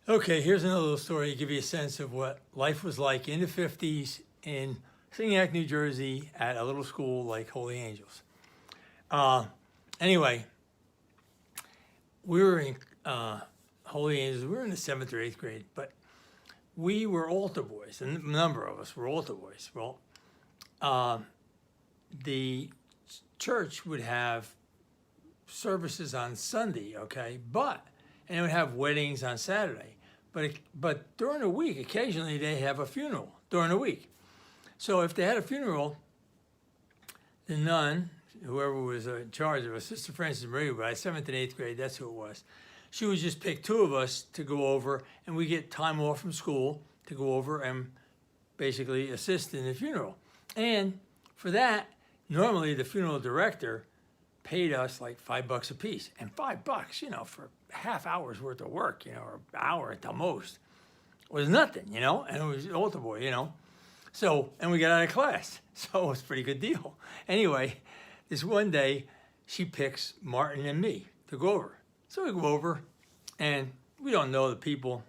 Okay, here's another little story to give you a sense of what life was like in the 50s in Signac, New Jersey at a little school like Holy Angels. Anyway, we were in Holy Angels. We were in the 7th or 8th grade, but we were altar boys. A number of us were altar boys. Well, the church would have services on Sunday, okay, and it would have weddings on Saturday. But during the week, occasionally they have a funeral during the week. So if they had a funeral, the nun, whoever was in charge of us, Sister Frances Marie, by 7th and 8th grade, that's who it was, she would just pick 2 of us to go over, and we get time off from school to go over and basically assist in the funeral. And for that, normally the funeral director paid us like $5 a piece, and $5, for half hour's worth of work, or an hour at the most, was nothing, and it was altar boy, So, and we got out of class, so it was a pretty good deal. Anyway, this one day, she picks Martin and me to go over. So we go over, and we don't know the people.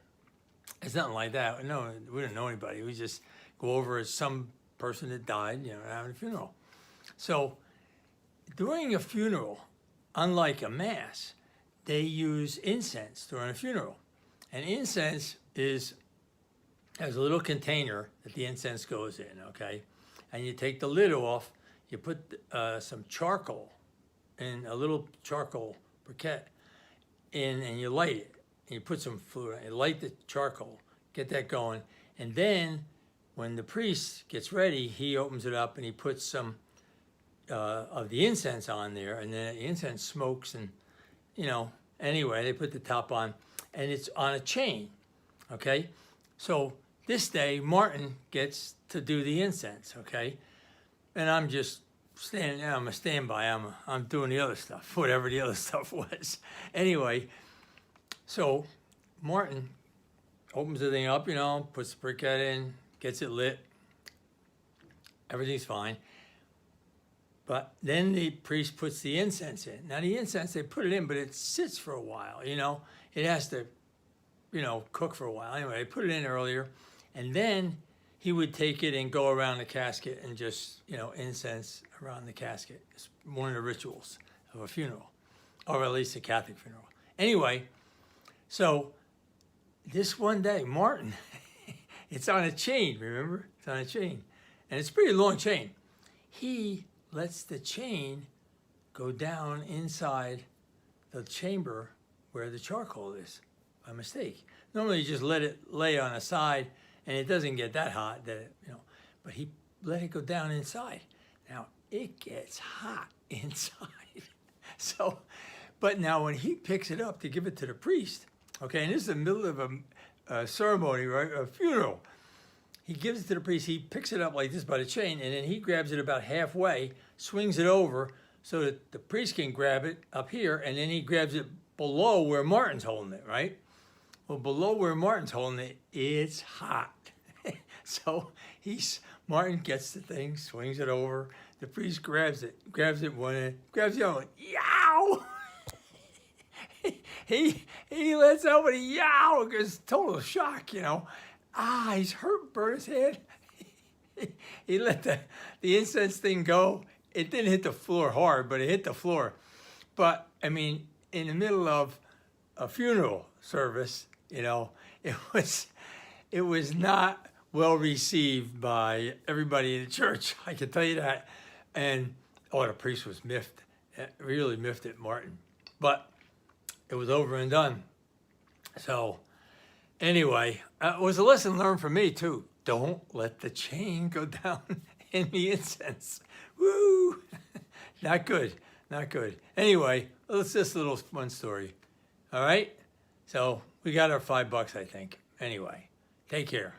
It's nothing like that. No, we didn't know anybody. We just go over as some person that died, having a funeral. So during a funeral, unlike a mass, they use incense during a funeral. And incense has a little container that the incense goes in, okay? And you take the lid off, you put some charcoal in a little charcoal briquette in, and you light it. And you put some fluid on it, you light the charcoal, get that going. And then when the priest gets ready, he opens it up and he puts some of the incense on there, and then the incense smokes, and anyway, they put the top on, and it's on a chain, okay? So this day, Martin gets to do the incense, okay? And I'm just standing there, I'm a standby, I'm doing the other stuff, whatever the other stuff was. Anyway, so Martin opens the thing up, puts the briquette in, gets it lit, everything's fine. But then the priest puts the incense in. Now the incense, they put it in, but it sits for a while, It has to, cook for a while. Anyway, they put it in earlier, and then he would take it and go around the casket and just, incense around the casket. It's one of the rituals of a funeral, or at least a Catholic funeral. Anyway, so this one day, Martin, it's on a chain, remember? It's on a chain. And it's a pretty long chain. He lets the chain go down inside the chamber where the charcoal is by mistake. Normally you just let it lay on a side and it doesn't get that hot that it, but he let it go down inside. Now it gets hot inside. So, but now when he picks it up to give it to the priest, okay, and this is the middle of a ceremony, right, a funeral. He gives it to the priest, he picks it up like this by the chain, and then he grabs it about halfway, swings it over so that the priest can grab it up here, and then he grabs it below where Martin's holding it, right? Well, below where Martin's holding it, it's hot. So Martin gets the thing, swings it over, the priest grabs it one end, grabs the other one, yow! He lets somebody yow, because total shock, he's hurt, burnt his head. He let the incense thing go. It didn't hit the floor hard, but it hit the floor. But, in the middle of a funeral service, it was not well received by everybody in the church, I can tell you that. And, the priest was miffed, really miffed at Martin. But it was over and done. So, anyway, it was a lesson learned for me, too. Don't let the chain go down in the incense. Woo! Not good, not good. Anyway, it's just a little fun story. All right? So we got our $5, I think. Anyway, take care.